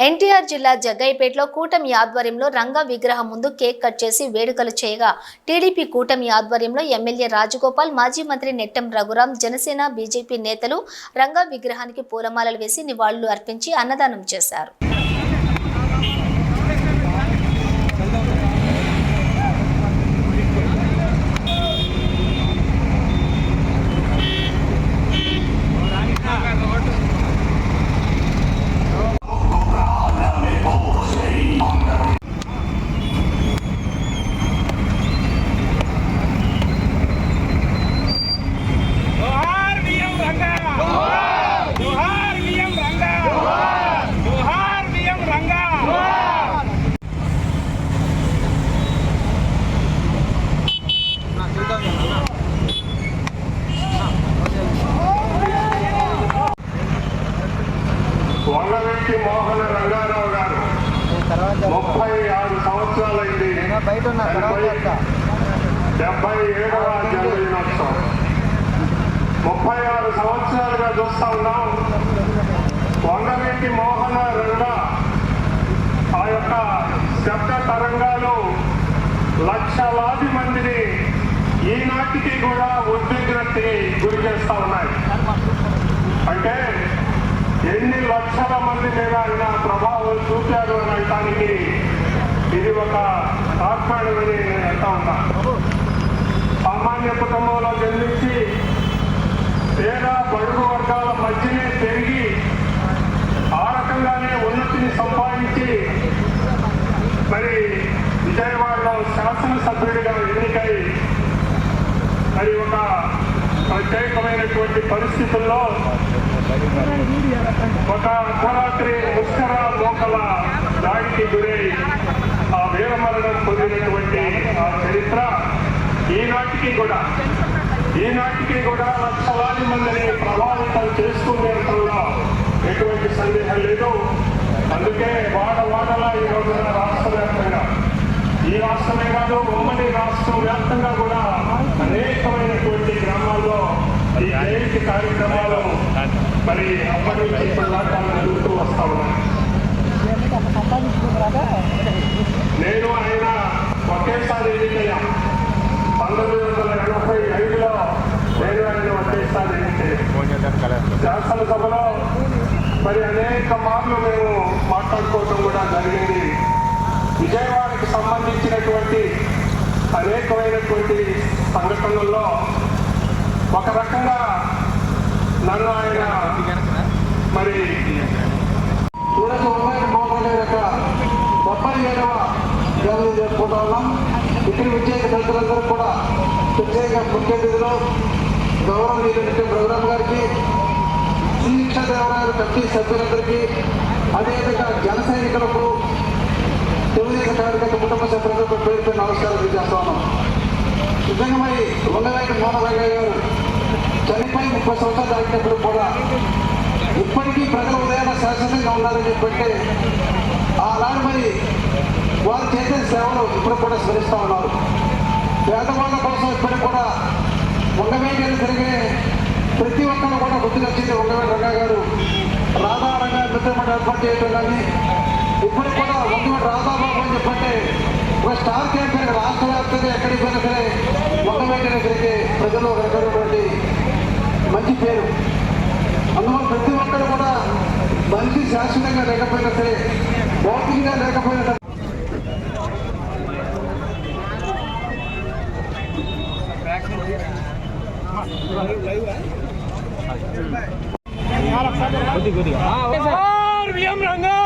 ఎన్టీఆర్ జిల్లా జగ్గయ్యపేటలో కూటమి ఆధ్వర్యంలో రంగా విగ్రహం ముందు కేక్ కట్ చేసి వేడుకలు చేయగా టీడీపీ కూటమి ఆధ్వర్యంలో ఎమ్మెల్యే రాజగోపాల్, మాజీ మంత్రి నెట్టెం రఘురాం, జనసేన బీజేపీ నేతలు రంగా విగ్రహానికి పూలమాలలు వేసి నివాళులు అర్పించి అన్నదానం చేశారు. వంగవీటి మోహన రంగారావు గారు 36 సంవత్సరాలైంది. 77వ జన్మదినోత్సవం. 36 సంవత్సరాలుగా చూస్తా ఉన్నాం. వంగవీటి మోహన రంగా ఆ యొక్క శబ్ద తరంగాలు లక్షలాది మందిని ఈనాటికి కూడా ఉద్విగ్నతకి గురి చేస్తా ఉన్నాయి. అంటే ఎన్ని లక్షల మంది మీద ఆయన ప్రభావం చూపారు అనడానికి ఇది ఒక ఆత్మాడమని నేను అంటా ఉన్నా. సామాన్య కుటుంబంలో జన్మించి పేద బడుగు వర్గాల మధ్యనే పెరిగి ఆ రకంగానే ఉన్నతిని సంపాదించి మరి విజయవాడలో శాసనసభ్యుడిగా ఎన్నికై మరి ఒక ప్రత్యేకమైనటువంటి పరిస్థితుల్లో ఒక అర్ధరాత్రి ముష్కర మోకల దాడికి గురై ఆ వీరమరణం పొందినటువంటి ఆ చరిత్ర ఈనాటికి కూడా లక్షలాది మందిని ప్రభావితం చేస్తుండటంలో ఎటువంటి సందేహం లేదు. అందుకే వాడలా ఈ రోజున రాష్ట్ర వ్యాప్తంగా, ఈ రాష్ట్రమే కాదు ఉమ్మడి రాష్ట్రం వ్యాప్తంగా కూడా అనేకమైనటువంటి గ్రామాల్లో ఈ జయంతి కార్యక్రమాలు మరి అప్పటి నుంచి ఇప్పటిదాకా జరుగుతూ వస్తా ఉన్నాయి. నేను ఆయన ఒకేసారి ఎన్నికయ్యాం. 1985లో నేను ఆయన ఒకేసారి ఎన్నికయ్యాం. శాసనసభలో మరి అనేక మార్లు మేము మాట్లాడుకోవడం కూడా జరిగింది. విజయవాడకి సంబంధించినటువంటి అనేకమైనటువంటి సంఘటనల్లో ఒక రకంగా నన్ను ఆయన మరి మోహన్ యొక్క 77వ జన్మదినం జరుపుకుంటా ఉన్నాం. ఇక్కడ విజయ ప్రజలందరూ కూడా ప్రత్యేక ముఖ్య అతిథులు గౌరవనీయులు నెట్టెం రఘురాం గారికి, శ్రీకృష్ణదేవరాయలు కమిటీ సభ్యులందరికీ, అదేవిధంగా జన సైనికులకు, తెలుగుదేశం కార్యకర్త కుటుంబ సభ్యులందరూ పేరుపై నమస్కారం తెలియజేస్తా ఉన్నాం. నిజంగా మరి వంగవీటి మోహన రంగయ్య గారు చనిపోయి 30 సంవత్సరాలు దాటినప్పుడు కూడా ఇప్పటికీ ప్రజల ఉదయాన శాశ్వతంగా ఉన్నారని చెప్పంటే ఆనాడు మరి వారు చేసే సేవలు ఇప్పుడు కూడా స్మరిస్తూ ఉన్నారు. పేదవాళ్ళ కోసం ఇప్పటికి కూడా వంగవీటి తిరిగే ప్రతి ఒక్కరు కూడా గుర్తుకొచ్చింది వంగవీటి రంగా గారు. రాధా రంగా మిత్రమండలి ఏర్పాటు చేయడం కానీ ఇప్పుడు కూడా వంగవీటి రాధాబాబు అని చెప్పంటే ఒక స్టార్ క్యాంపెయిన్ రాష్ట్ర వ్యాప్తంగా ఎక్కడికి పోయినా సరే వంగవీటి దగ్గరికి ప్రజలు రకమైనటువంటి మంచి పేరు. అందువల్ల ప్రతి ఒక్కరు కూడా మనిషి శాశ్వతంగా లేకపోయినా సరే భౌతికంగా లేకపోయినా రంగా